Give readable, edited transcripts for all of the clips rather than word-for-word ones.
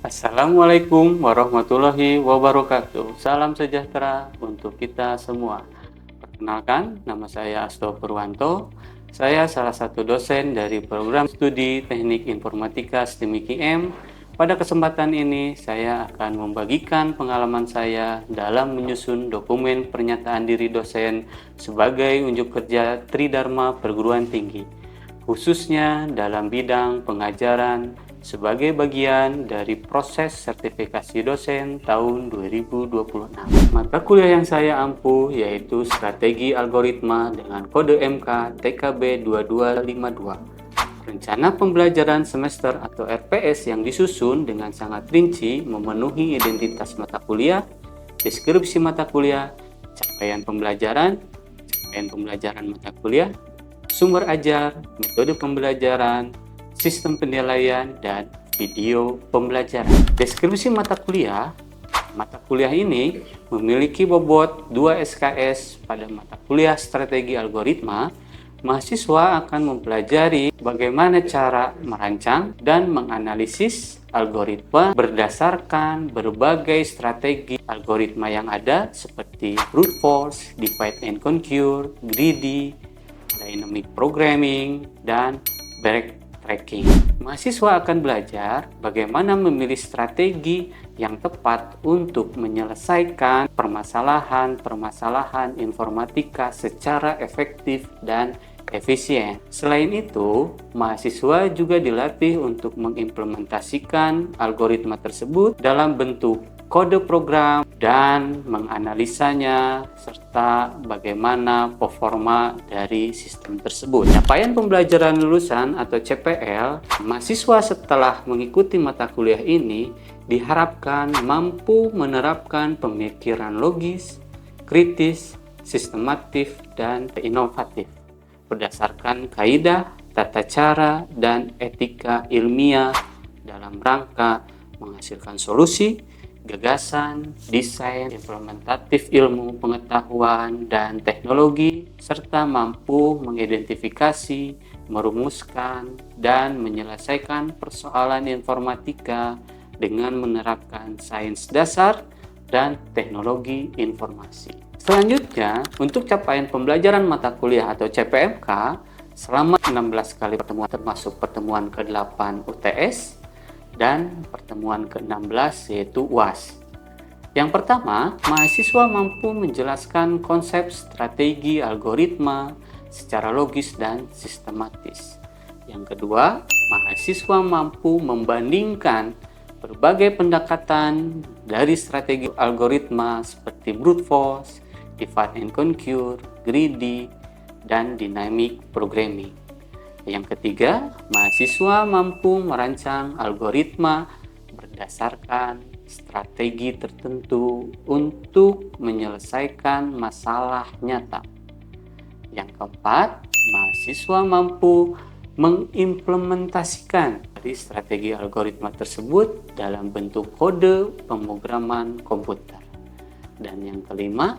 Assalamualaikum warahmatullahi wabarakatuh. Salam sejahtera untuk kita semua. Perkenalkan, nama saya Asto Purwanto. Saya salah satu dosen dari program studi Teknik Informatika STEM IKM. Pada kesempatan ini, saya akan membagikan pengalaman saya dalam menyusun dokumen pernyataan diri dosen sebagai unjuk kerja Tridharma Perguruan Tinggi, khususnya dalam bidang pengajaran sebagai bagian dari proses sertifikasi dosen tahun 2026. Mata kuliah yang saya ampuh yaitu Strategi Algoritma dengan kode MK TKB 2252. Rencana pembelajaran semester atau RPS yang disusun dengan sangat rinci memenuhi identitas mata kuliah, deskripsi mata kuliah, capaian pembelajaran mata kuliah, sumber ajar, metode pembelajaran, sistem penilaian, dan video pembelajaran. Deskripsi mata kuliah ini memiliki bobot 2 SKS. Pada mata kuliah Strategi Algoritma, mahasiswa akan mempelajari bagaimana cara merancang dan menganalisis algoritma berdasarkan berbagai strategi algoritma yang ada seperti brute force, divide and conquer, greedy, dynamic programming, dan backtracking. Mahasiswa akan belajar bagaimana memilih strategi yang tepat untuk menyelesaikan permasalahan informatika secara efektif dan efisien. Selain itu, mahasiswa juga dilatih untuk mengimplementasikan algoritma tersebut dalam bentuk kode program dan menganalisanya serta bagaimana performa dari sistem tersebut. Capaian pembelajaran lulusan atau CPL, mahasiswa setelah mengikuti mata kuliah ini diharapkan mampu menerapkan pemikiran logis, kritis, sistematif, dan inovatif berdasarkan kaidah, tata cara, dan etika ilmiah dalam rangka menghasilkan solusi, gagasan, desain, implementatif ilmu, pengetahuan, dan teknologi, serta mampu mengidentifikasi, merumuskan, dan menyelesaikan persoalan informatika dengan menerapkan sains dasar dan teknologi informasi. Selanjutnya, untuk capaian pembelajaran mata kuliah atau CPMK selama 16 kali pertemuan termasuk pertemuan ke-8 UTS dan pertemuan ke-16 yaitu UAS. Yang pertama, mahasiswa mampu menjelaskan konsep strategi algoritma secara logis dan sistematis. Yang kedua, mahasiswa mampu membandingkan berbagai pendekatan dari strategi algoritma seperti brute force, divide and conquer, greedy, dan dynamic programming. Yang ketiga, mahasiswa mampu merancang algoritma berdasarkan strategi tertentu untuk menyelesaikan masalah nyata. Yang keempat, mahasiswa mampu mengimplementasikan dari strategi algoritma tersebut dalam bentuk kode pemrograman komputer. Dan yang kelima,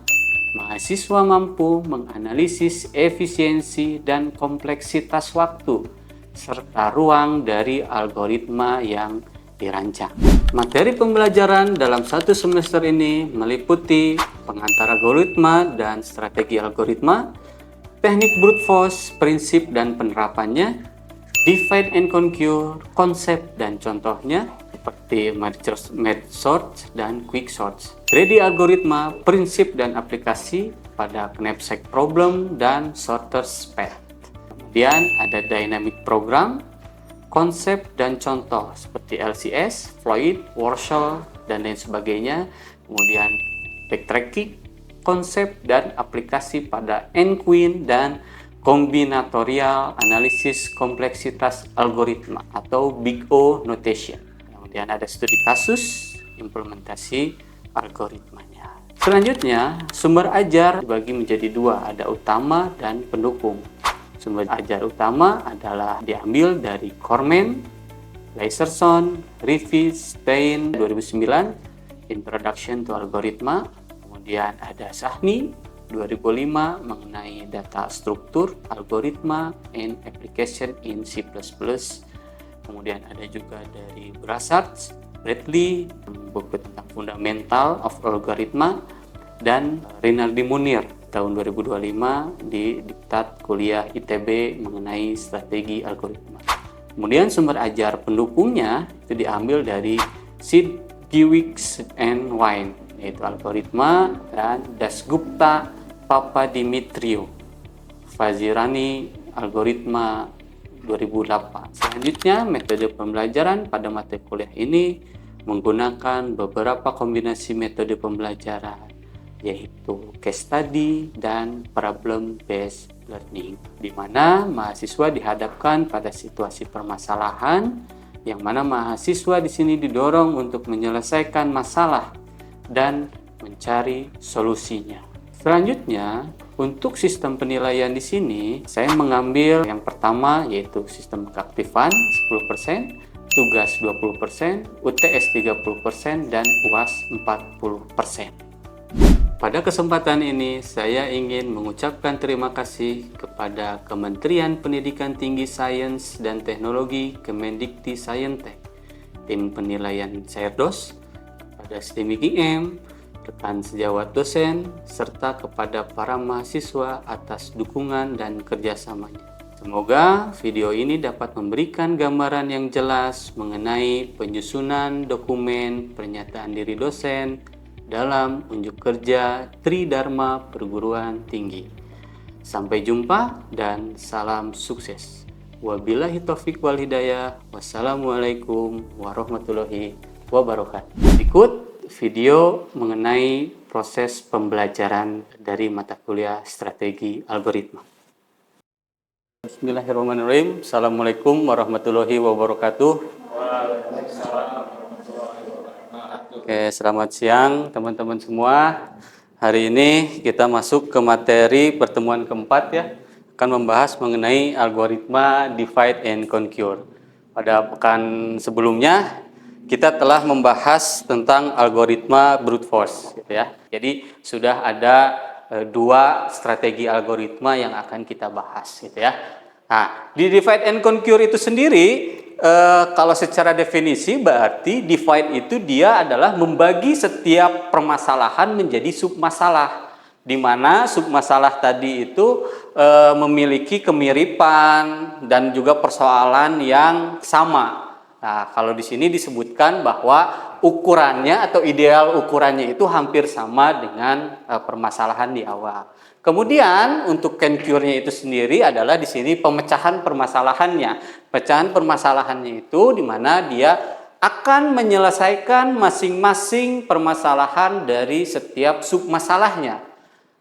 mahasiswa mampu menganalisis efisiensi dan kompleksitas waktu serta ruang dari algoritma yang dirancang. Materi pembelajaran dalam satu semester ini meliputi pengantar algoritma dan strategi algoritma, teknik brute force, prinsip dan penerapannya, divide and conquer, konsep dan contohnya, seperti merge sort dan quick sort. Greedy algoritma, prinsip dan aplikasi pada knapsack problem dan sorter's path. Kemudian ada dynamic program, konsep dan contoh seperti LCS, Floyd, Warshall, dan lain sebagainya. Kemudian backtracking, konsep dan aplikasi pada NQueen dan kombinatorial analisis kompleksitas algoritma atau Big O notation. Kemudian ada studi kasus, implementasi algoritmanya. Selanjutnya, sumber ajar dibagi menjadi dua, ada utama dan pendukung. Sumber ajar utama adalah diambil dari Corman, Laserson, Rivest, Stein 2009, Introduction to Algoritma. Kemudian ada Sahni 2005 mengenai data struktur, algoritma, and application in C++. Kemudian ada juga dari Brassard Bradley, buku tentang Fundamental of Algoritma, dan Rinaldi Munir tahun 2025 di diktat kuliah ITB mengenai strategi algoritma. Kemudian sumber ajar pendukungnya itu diambil dari Sid, Giwix, and Wine, yaitu algoritma, dan Dasgupta Papadimitriou, Fazirani, algoritma 2008. Selanjutnya, metode pembelajaran pada mata kuliah ini menggunakan beberapa kombinasi metode pembelajaran, yaitu case study dan problem based learning, di mana mahasiswa dihadapkan pada situasi permasalahan, yang mana mahasiswa di sini didorong untuk menyelesaikan masalah dan mencari solusinya. Selanjutnya, untuk sistem penilaian di sini, saya mengambil yang pertama, yaitu sistem keaktifan 10%, tugas 20%, UTS 30%, dan UAS 40%. Pada kesempatan ini, saya ingin mengucapkan terima kasih kepada Kementerian Pendidikan Tinggi Sains dan Teknologi Kemendikti Saintek, tim penilaian Saerdos, kepada STMIKIM M, rekan sejawat dosen, serta kepada para mahasiswa atas dukungan dan kerjasamanya. Semoga video ini dapat memberikan gambaran yang jelas mengenai penyusunan dokumen pernyataan diri dosen dalam unjuk kerja Tridharma Perguruan Tinggi. Sampai jumpa dan salam sukses. Wabillahi taufiq wal hidayah. Wassalamualaikum warahmatullahi wabarakatuh. Berikut video mengenai proses pembelajaran dari mata kuliah strategi algoritma. Bismillahirrahmanirrahim. Assalamualaikum warahmatullahi wabarakatuh. Oke, selamat siang teman-teman semua. Hari ini kita masuk ke materi pertemuan keempat ya. Akan membahas mengenai algoritma divide and conquer. Pada pekan sebelumnya kita telah membahas tentang algoritma brute force gitu ya. Jadi sudah ada dua strategi algoritma yang akan kita bahas gitu ya. Nah, di divide and conquer itu sendiri, kalau secara definisi berarti divide itu dia adalah membagi setiap permasalahan menjadi submasalah, di mana submasalah tadi itu memiliki kemiripan dan juga persoalan yang sama. Nah, kalau di sini disebutkan bahwa ukurannya atau ideal ukurannya itu hampir sama dengan permasalahan di awal. Kemudian untuk conquer-nya itu sendiri adalah di sini pemecahan permasalahannya. Pecahan permasalahannya itu di mana dia akan menyelesaikan masing-masing permasalahan dari setiap submasalahnya,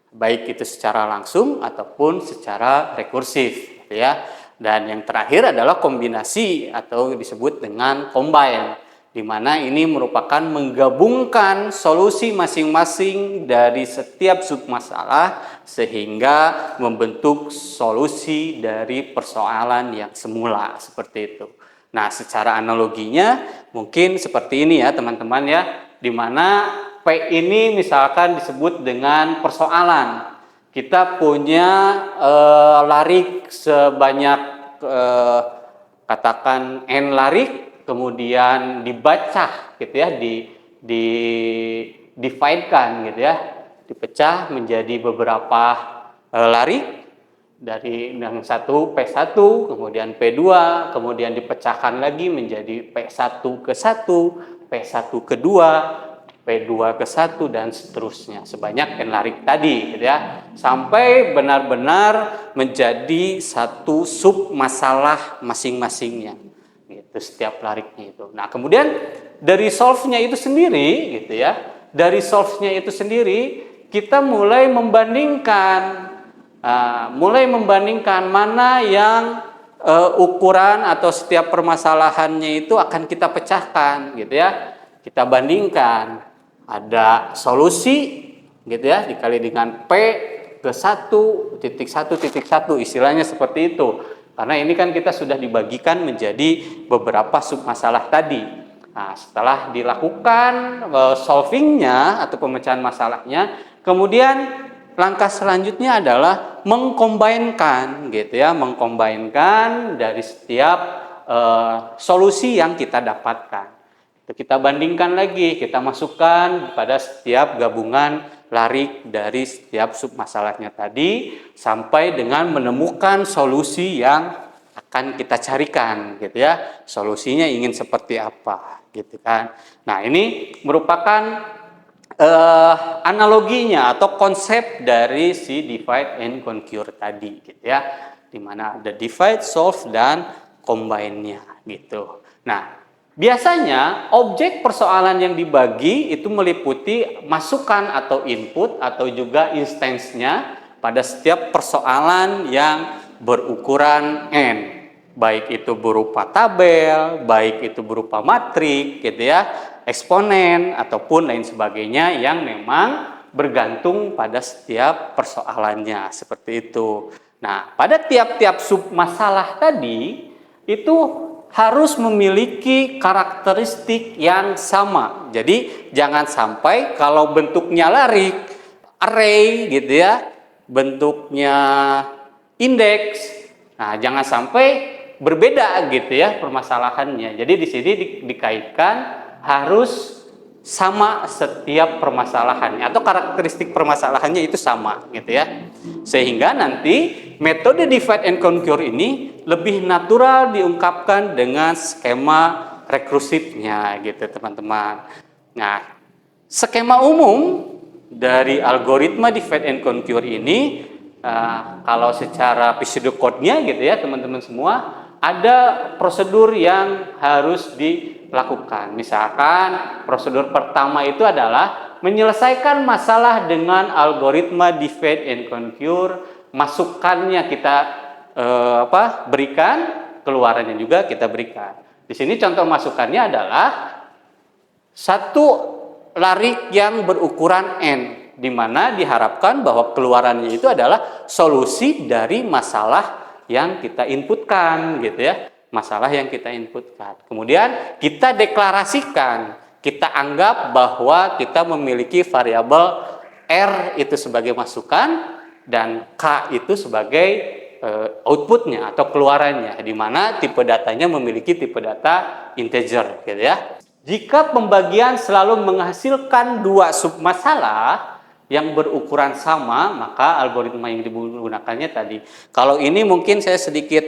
baik itu secara langsung ataupun secara rekursif, gitu ya. Dan yang terakhir adalah kombinasi atau disebut dengan combine, di mana ini merupakan menggabungkan solusi masing-masing dari setiap submasalah sehingga membentuk solusi dari persoalan yang semula, seperti itu. Nah, secara analoginya mungkin seperti ini ya teman-teman ya, di mana P ini misalkan disebut dengan persoalan. Kita punya larik sebanyak katakan N larik, kemudian dibaca gitu ya, divide-kan gitu ya, dipecah menjadi beberapa larik, dari yang satu P1, kemudian P2, kemudian dipecahkan lagi menjadi P1 ke 1, P1 ke 2, P2 ke 1, dan seterusnya sebanyak N larik tadi gitu ya, sampai benar-benar menjadi satu sub masalah masing-masingnya gitu, setiap lariknya itu. Nah, kemudian dari solve-nya itu sendiri gitu ya, dari solve-nya itu sendiri kita mulai membandingkan mana yang ukuran atau setiap permasalahannya itu akan kita pecahkan gitu ya. Kita bandingkan, ada solusi gitu ya, dikali dengan P ke 1.1.1, istilahnya seperti itu. Karena ini kan kita sudah dibagikan menjadi beberapa submasalah tadi. Nah, setelah dilakukan solvingnya atau pemecahan masalahnya, kemudian langkah selanjutnya adalah mengkombainkan gitu ya, mengkombainkan dari setiap solusi yang kita dapatkan. Kita bandingkan lagi, kita masukkan pada setiap gabungan larik dari setiap submasalahnya tadi sampai dengan menemukan solusi yang akan kita carikan gitu ya. Solusinya ingin seperti apa gitu kan. Nah, ini merupakan analoginya atau konsep dari si divide and conquer tadi gitu ya. Di mana ada divide, solve dan combine-nya gitu. Nah, biasanya objek persoalan yang dibagi itu meliputi masukan atau input atau juga instance-nya pada setiap persoalan yang berukuran n. Baik itu berupa tabel, baik itu berupa matrik gitu ya, eksponen ataupun lain sebagainya yang memang bergantung pada setiap persoalannya seperti itu. Nah, pada tiap-tiap submasalah tadi itu harus memiliki karakteristik yang sama. Jadi jangan sampai kalau bentuknya larik, array gitu ya, bentuknya indeks, nah jangan sampai berbeda gitu ya permasalahannya. Jadi di sini dikaitkan harus sama setiap permasalahannya atau karakteristik permasalahannya itu sama gitu ya. Sehingga nanti metode divide and conquer ini lebih natural diungkapkan dengan skema rekursifnya gitu teman-teman. Nah, skema umum dari algoritma divide and conquer ini kalau secara pseudocode-nya gitu ya teman-teman semua, ada prosedur yang harus dilakukan. Misalkan prosedur pertama itu adalah menyelesaikan masalah dengan algoritma divide and conquer, masukannya kita berikan, keluarannya juga kita berikan. Di sini contoh masukannya adalah satu larik yang berukuran n, di mana diharapkan bahwa keluarannya itu adalah solusi dari masalah yang kita inputkan gitu ya, masalah yang kita inputkan. Kemudian kita deklarasikan, kita anggap bahwa kita memiliki variabel R itu sebagai masukan dan K itu sebagai outputnya atau keluarannya, di mana tipe datanya memiliki tipe data integer gitu ya. Jika pembagian selalu menghasilkan dua submasalah yang berukuran sama, maka algoritma yang digunakannya tadi. Kalau ini mungkin saya sedikit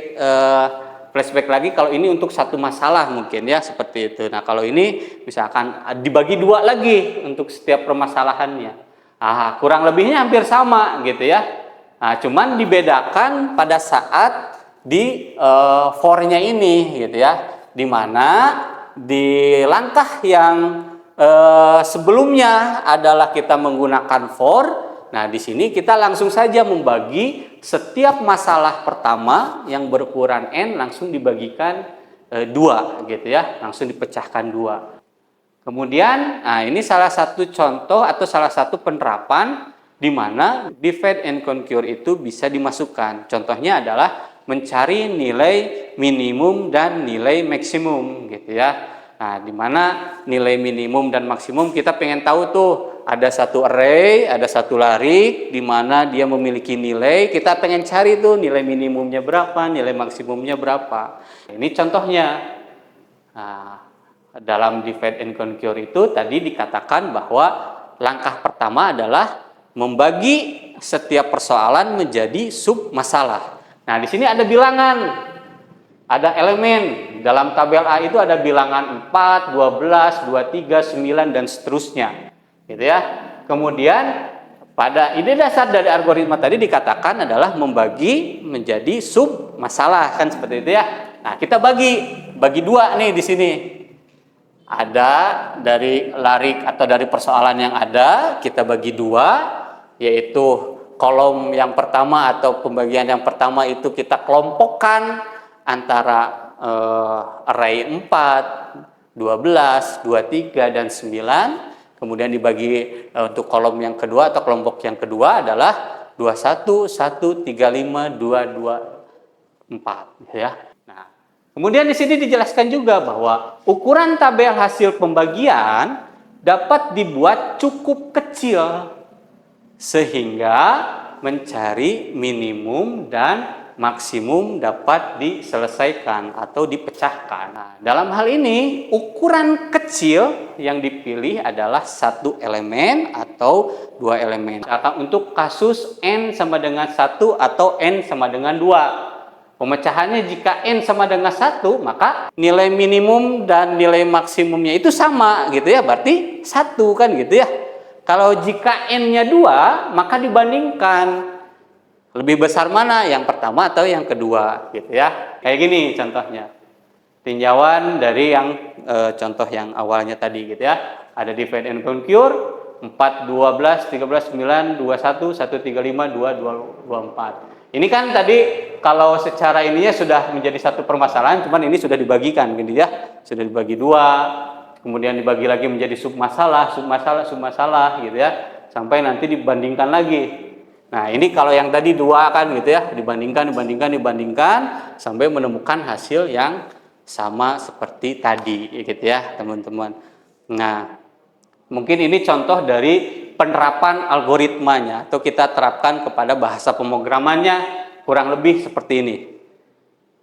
flashback lagi, kalau ini untuk satu masalah mungkin ya seperti itu. Nah, kalau ini misalkan dibagi dua lagi untuk setiap permasalahannya. Kurang lebihnya hampir sama gitu ya. Nah, cuman dibedakan pada saat di for-nya ini gitu ya. Di mana di langkah yang sebelumnya adalah kita menggunakan for. Nah, di sini kita langsung saja membagi setiap masalah pertama yang berukuran n langsung dibagikan 2 gitu ya, langsung dipecahkan 2. Kemudian, nah ini salah satu contoh atau salah satu penerapan di mana divide and conquer itu bisa dimasukkan. Contohnya adalah mencari nilai minimum dan nilai maksimum gitu ya. Nah, di mana nilai minimum dan maksimum kita pengen tahu tuh, ada satu array, ada satu larik di mana dia memiliki nilai, kita pengen cari tuh nilai minimumnya berapa, nilai maksimumnya berapa. Ini contohnya. Nah, dalam divide and conquer itu tadi dikatakan bahwa langkah pertama adalah membagi setiap persoalan menjadi sub masalah. Nah, di sini ada bilangan. Ada elemen, dalam tabel A itu ada bilangan 4, 12, 23, 9, dan seterusnya. Gitu ya. Kemudian pada ide dasar dari algoritma tadi dikatakan adalah membagi menjadi sub masalah, kan seperti itu ya. Nah, kita bagi dua nih di sini. Ada dari larik atau dari persoalan yang ada, kita bagi dua, yaitu kolom yang pertama atau pembagian yang pertama itu kita kelompokkan antara array 4, 12, 23, dan 9. Kemudian dibagi untuk kolom yang kedua atau kelompok yang kedua adalah 21, 1, 35, 2, 4 ya. Nah, kemudian di sini dijelaskan juga bahwa ukuran tabel hasil pembagian dapat dibuat cukup kecil sehingga mencari minimum dan maksimum dapat diselesaikan atau dipecahkan. Nah, dalam hal ini ukuran kecil yang dipilih adalah satu elemen atau dua elemen. Untuk kasus n sama dengan 1 atau n sama dengan 2. Pemecahannya jika n sama dengan 1, maka nilai minimum dan nilai maksimumnya itu sama gitu ya, berarti 1 kan gitu ya. Kalau jika n-nya 2, maka dibandingkan lebih besar mana, yang pertama atau yang kedua gitu ya. Kayak gini contohnya. Tinjauan dari yang contoh yang awalnya tadi gitu ya. Ada divide and conquer 4, 12, 13, 9, 21, 135, 2, 24. Ini kan tadi kalau secara ininya sudah menjadi satu permasalahan, cuman ini sudah dibagikan gitu ya. Sudah dibagi dua, kemudian dibagi lagi menjadi submasalah gitu ya. Sampai nanti dibandingkan lagi. Nah, ini kalau yang tadi dua kan gitu ya, dibandingkan sampai menemukan hasil yang sama seperti tadi gitu ya, teman-teman. Nah, mungkin ini contoh dari penerapan algoritmanya atau kita terapkan kepada bahasa pemrogramannya kurang lebih seperti ini.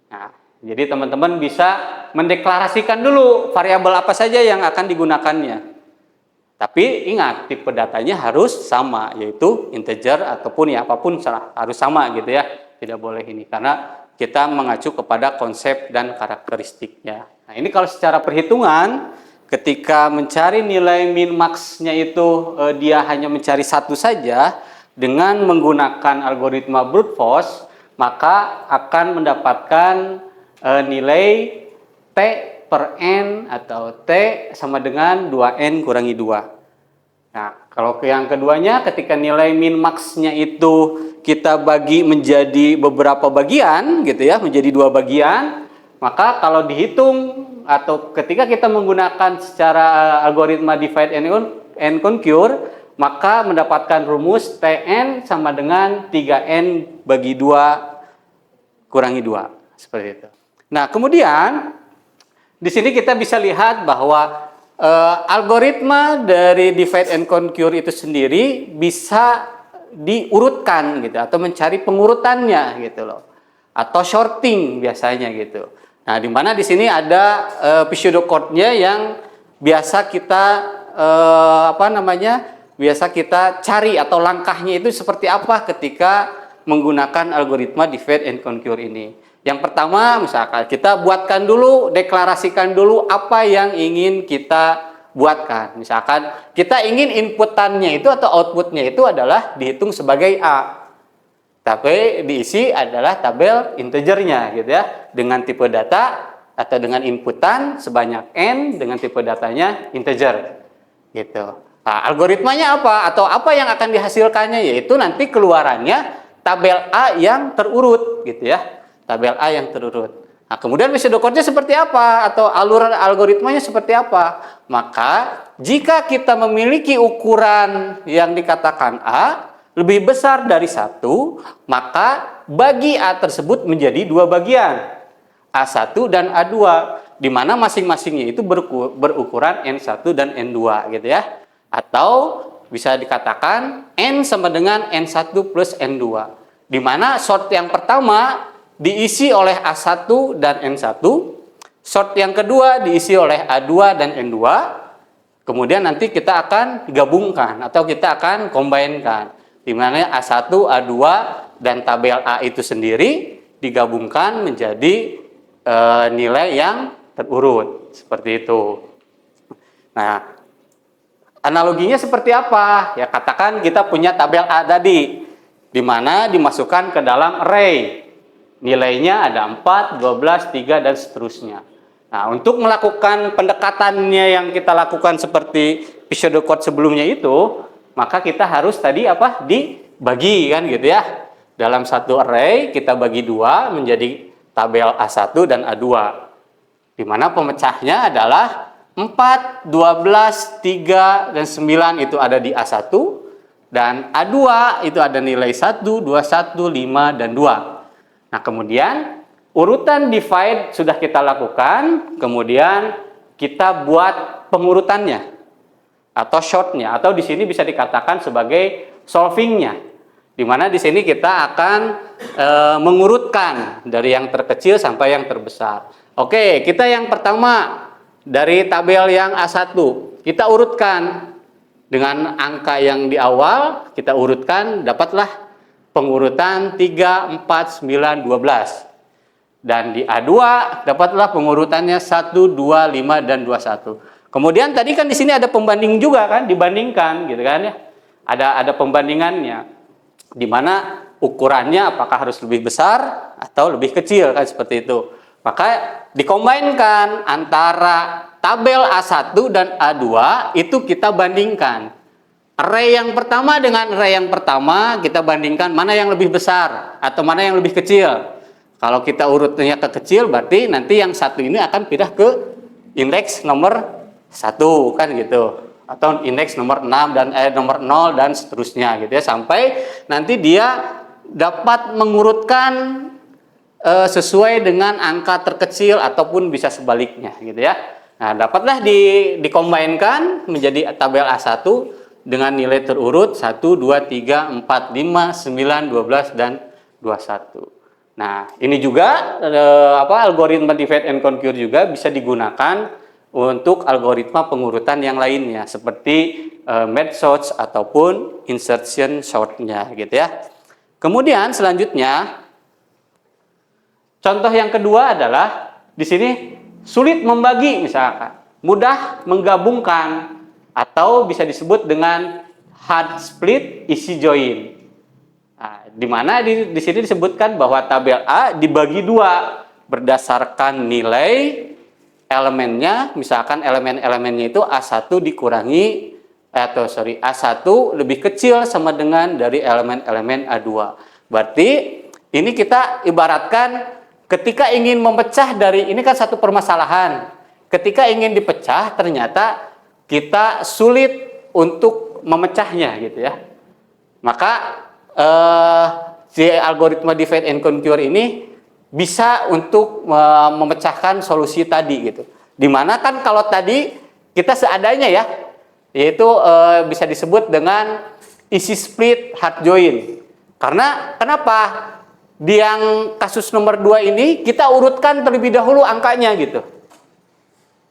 Nah, jadi teman-teman bisa mendeklarasikan dulu variabel apa saja yang akan digunakannya. Tapi ingat, tipe datanya harus sama, yaitu integer ataupun ya apapun harus sama gitu ya. Tidak boleh ini, karena kita mengacu kepada konsep dan karakteristiknya. Nah, ini kalau secara perhitungan, ketika mencari nilai min max-nya itu dia hanya mencari satu saja, dengan menggunakan algoritma brute force, maka akan mendapatkan nilai T per N atau T sama dengan 2N kurangi 2. Nah, kalau yang keduanya ketika nilai min max-nya itu kita bagi menjadi beberapa bagian gitu ya, menjadi 2 bagian, maka kalau dihitung atau ketika kita menggunakan secara algoritma divide and conquer, maka mendapatkan rumus Tn sama dengan 3N bagi 2 kurangi 2 seperti itu. Nah, kemudian di sini kita bisa lihat bahwa algoritma dari divide and conquer itu sendiri bisa diurutkan gitu atau mencari pengurutannya gitu loh. Atau sorting biasanya gitu. Nah, di mana di sini ada pseudocode-nya yang biasa kita biasa kita cari atau langkahnya itu seperti apa ketika menggunakan algoritma divide and conquer ini. Yang pertama, misalkan kita buatkan dulu, deklarasikan dulu apa yang ingin kita buatkan. Misalkan kita ingin inputannya itu atau outputnya itu adalah dihitung sebagai A. Tapi diisi adalah tabel integernya gitu ya. Dengan tipe data atau dengan inputan sebanyak N dengan tipe datanya integer. Gitu. Nah, algoritmanya apa? Atau apa yang akan dihasilkannya? Yaitu nanti keluarannya tabel A yang terurut gitu ya. Tabel A yang terurut. Nah, kemudian pseudocode-nya seperti apa? Atau aluran algoritmanya seperti apa? Maka, jika kita memiliki ukuran yang dikatakan A lebih besar dari 1, maka bagi A tersebut menjadi 2 bagian. A1 dan A2. Di mana masing-masingnya itu berukuran N1 dan N2 gitu ya. Atau bisa dikatakan N sama dengan N1 plus N2. Di mana sort yang pertama diisi oleh A1 dan N1, sort yang kedua diisi oleh A2 dan N2, kemudian nanti kita akan gabungkan atau kita akan combinekan, di mana A1, A2, dan tabel A itu sendiri digabungkan menjadi nilai yang terurut, seperti itu. Nah, analoginya seperti apa? Ya, katakan kita punya tabel A tadi, di mana dimasukkan ke dalam array. Nilainya ada 4, 12, 3, dan seterusnya. Nah, untuk melakukan pendekatannya yang kita lakukan seperti pseudocode sebelumnya itu, maka kita harus tadi dibagi kan gitu ya. Dalam satu array kita bagi 2 menjadi tabel A1 dan A2. Di mana pemecahnya adalah 4, 12, 3, dan 9 itu ada di A1. Dan A2 itu ada nilai 1, 21, 5, dan 2. Nah, kemudian urutan divide sudah kita lakukan, kemudian kita buat pengurutannya atau shortnya, atau di sini bisa dikatakan sebagai solvingnya. Dimana di sini kita akan mengurutkan dari yang terkecil sampai yang terbesar. Oke, kita yang pertama dari tabel yang A1, kita urutkan dengan angka yang di awal, kita urutkan, dapatlah pengurutan 3, 4, 9, 12. Dan di A2 dapatlah pengurutannya 1, 2, 5, dan 21. Kemudian tadi kan di sini ada pembanding juga kan, dibandingkan gitu kan ya. Ada pembandingannya. Di mana ukurannya apakah harus lebih besar atau lebih kecil kan, seperti itu. Maka dikombinkan antara tabel A1 dan A2 itu kita bandingkan. Array yang pertama dengan array yang pertama kita bandingkan mana yang lebih besar atau mana yang lebih kecil. Kalau kita urutnya ke kecil, berarti nanti yang satu ini akan pindah ke indeks nomor 1 kan gitu. Atau indeks nomor 6 dan nomor 0 dan seterusnya gitu ya, sampai nanti dia dapat mengurutkan sesuai dengan angka terkecil ataupun bisa sebaliknya gitu ya. Nah, dapatlah dikombinkan menjadi tabel A1 dengan nilai terurut 1, 2, 3, 4, 5, 9, 12 dan 21. Nah, ini juga algoritma divide and conquer juga bisa digunakan untuk algoritma pengurutan yang lainnya seperti merge sort ataupun insertion sort-nya gitu ya. Kemudian selanjutnya contoh yang kedua adalah di sini sulit membagi misalkan, mudah menggabungkan atau bisa disebut dengan hard split easy join. Nah, di mana di sini disebutkan bahwa tabel A dibagi dua berdasarkan nilai elemennya, misalkan elemen-elemennya itu A1 dikurangi A1 lebih kecil sama dengan dari elemen-elemen A2. Berarti ini kita ibaratkan ketika ingin memecah dari ini kan satu permasalahan. Ketika ingin dipecah ternyata kita sulit untuk memecahnya gitu ya. Maka si algoritma divide and conquer ini bisa untuk memecahkan solusi tadi gitu. Dimana kan kalau tadi kita seadanya ya, yaitu bisa disebut dengan easy split hard join. Karena kenapa? Di yang kasus nomor 2 ini kita urutkan terlebih dahulu angkanya gitu.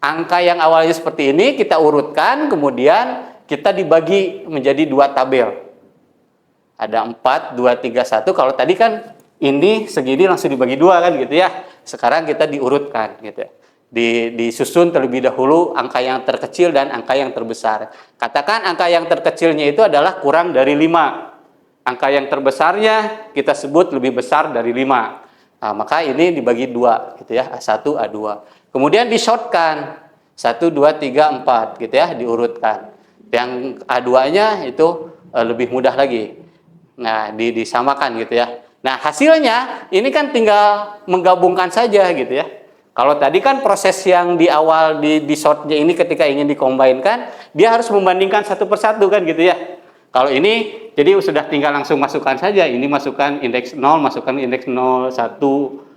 Angka yang awalnya seperti ini kita urutkan, kemudian kita dibagi menjadi dua tabel. Ada 4, 2, 3, 1. Kalau tadi kan ini segini langsung dibagi dua kan gitu ya. Sekarang kita diurutkan gitu ya. Disusun terlebih dahulu angka yang terkecil dan angka yang terbesar. Katakan angka yang terkecilnya itu adalah kurang dari 5. Angka yang terbesarnya kita sebut lebih besar dari 5. Nah, maka ini dibagi dua gitu ya, A1, A2. Kemudian di-shortkan 1, 2, 3, 4 gitu ya, diurutkan. Yang A2-nya itu lebih mudah lagi. Nah, disamakan gitu ya. Nah, hasilnya ini kan tinggal menggabungkan saja gitu ya. Kalau tadi kan proses yang di awal di shortnya ini ketika ingin dikombinkan, dia harus membandingkan satu persatu kan gitu ya. Kalau ini jadi sudah tinggal langsung masukkan saja. Ini masukkan indeks 0, masukkan indeks 0, 1,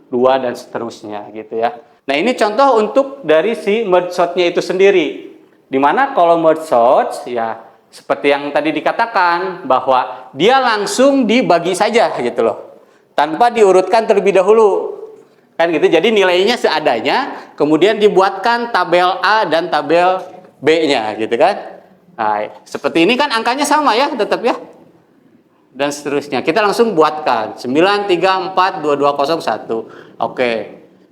2 dan seterusnya gitu ya. Nah, ini contoh untuk dari si merge sort-nya itu sendiri. Dimana kalau merge sort ya seperti yang tadi dikatakan bahwa dia langsung dibagi saja gitu loh, tanpa diurutkan terlebih dahulu kan gitu. Jadi nilainya seadanya, kemudian dibuatkan tabel A dan tabel B-nya gitu kan. Nah, seperti ini kan angkanya sama ya tetap ya, dan seterusnya. Kita langsung buatkan 9, 3, 4, 2, 2, 0, 1. Oke.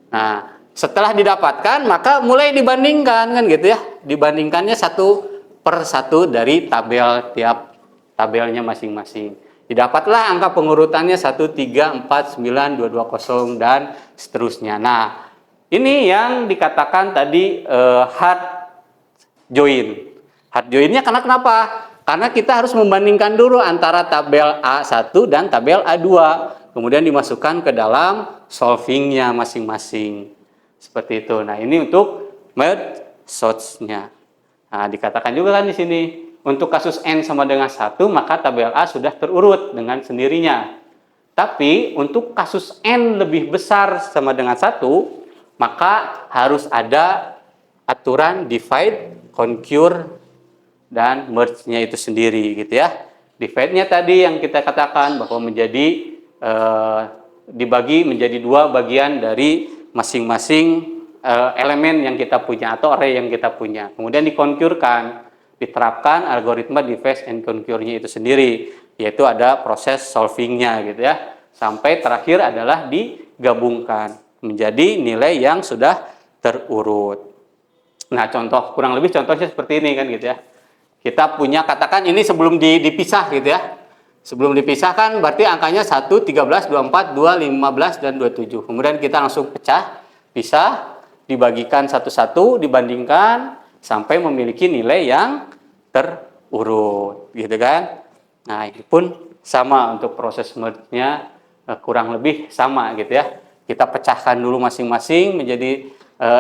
Nah, setelah didapatkan maka mulai dibandingkan kan gitu ya. Dibandingkannya satu per satu dari tabel tiap tabelnya masing-masing. Didapatlah angka pengurutannya 1, 3, 4, 9, 2, 2, 0 dan seterusnya. Nah, ini yang dikatakan tadi hard join. Hard joinnya karena kenapa? Karena kita harus membandingkan dulu antara tabel A1 dan tabel A2. Kemudian dimasukkan ke dalam solvingnya masing-masing. Seperti itu. Nah, ini untuk merge sorts-nya. Nah, dikatakan juga kan di sini, untuk kasus N sama dengan 1, maka tabel A sudah terurut dengan sendirinya. Tapi untuk kasus N lebih besar sama dengan 1, maka harus ada aturan divide, conquer, dan merge-nya itu sendiri gitu ya. Divide-nya tadi yang kita katakan bahwa menjadi dibagi menjadi dua bagian dari masing-masing elemen yang kita punya atau array yang kita punya. Kemudian dikonkurkan, diterapkan algoritma divide and conquer-nya itu sendiri, yaitu ada proses solving-nya gitu ya. Sampai terakhir adalah digabungkan menjadi nilai yang sudah terurut. Nah, kurang lebih contohnya seperti ini kan gitu ya. Kita punya, katakan ini sebelum dipisah gitu ya. Sebelum dipisahkan berarti angkanya 1, 13, 24, 2, 15, dan 27. Kemudian kita langsung pisah, dibagikan satu-satu, dibandingkan sampai memiliki nilai yang terurut gitu kan. Nah, ini pun sama untuk proses merge-nya, kurang lebih sama gitu ya. Kita pecahkan dulu masing-masing menjadi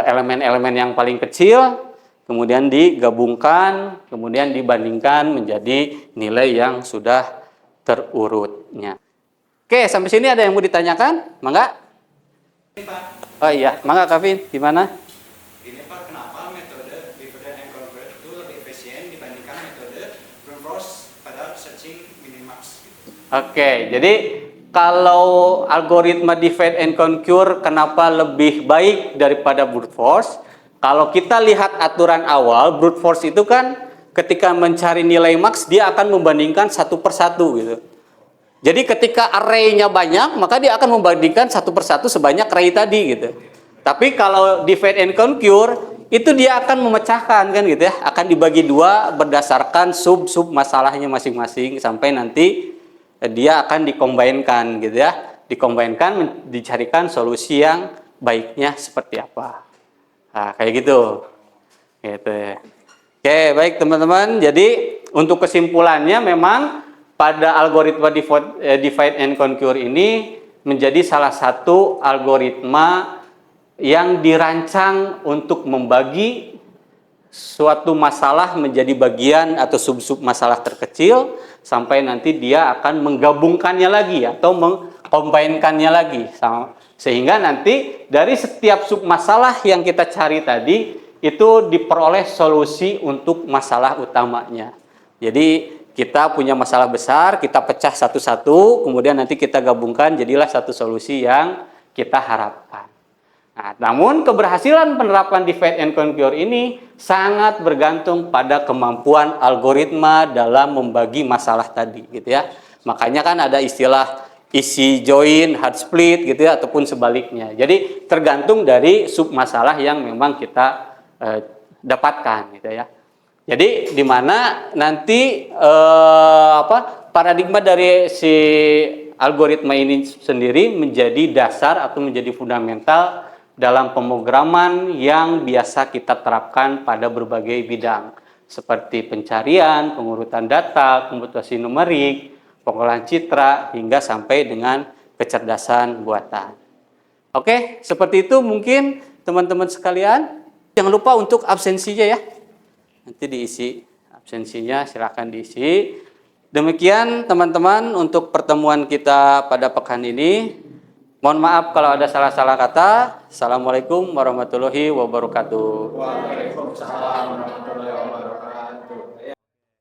elemen-elemen yang paling kecil, kemudian digabungkan, kemudian dibandingkan menjadi nilai yang sudah terurutnya. Oke, sampai sini ada yang mau ditanyakan? Mangga? Oh iya, mangga Kavin, gimana? Ini Pak, kenapa metode divide and conquer itu lebih efisien dibandingkan metode brute force pada searching minimax? Oke, jadi kalau algoritma divide and conquer kenapa lebih baik daripada brute force? Kalau kita lihat aturan awal, brute force itu kan ketika mencari nilai max dia akan membandingkan satu per satu gitu. Jadi ketika array-nya banyak, maka dia akan membandingkan satu per satu sebanyak array tadi gitu. Tapi kalau divide and conquer itu dia akan memecahkan kan gitu ya, akan dibagi dua berdasarkan sub masalahnya masing-masing sampai nanti dia akan dikombinkan gitu ya, dikombinkan dicarikan solusi yang baiknya seperti apa. Nah, kayak gitu. Gitu ya. Oke, baik teman-teman. Jadi untuk kesimpulannya memang pada algoritma divide and conquer ini menjadi salah satu algoritma yang dirancang untuk membagi suatu masalah menjadi bagian atau sub-sub masalah terkecil sampai nanti dia akan menggabungkannya lagi atau mengkombinkannya lagi. Sehingga nanti dari setiap sub masalah yang kita cari tadi itu diperoleh solusi untuk masalah utamanya. Jadi kita punya masalah besar, kita pecah satu-satu, kemudian nanti kita gabungkan jadilah satu solusi yang kita harapkan. Nah, namun keberhasilan penerapan divide and conquer ini sangat bergantung pada kemampuan algoritma dalam membagi masalah tadi, gitu ya. Makanya kan ada istilah easy join, hard split, gitu ya, ataupun sebaliknya. Jadi tergantung dari sub masalah yang memang kita dapatkan gitu ya. Jadi di mana nanti paradigma dari si algoritma ini sendiri menjadi dasar atau menjadi fundamental dalam pemrograman yang biasa kita terapkan pada berbagai bidang seperti pencarian, pengurutan data, komputasi numerik, pengolahan citra hingga sampai dengan kecerdasan buatan. Oke, seperti itu mungkin teman-teman sekalian. Jangan lupa untuk absensinya ya. Nanti diisi absensinya, silakan diisi. Demikian teman-teman untuk pertemuan kita pada pekan ini. Mohon maaf kalau ada salah-salah kata. Assalamualaikum warahmatullahi wabarakatuh. Waalaikumsalam warahmatullahi wabarakatuh.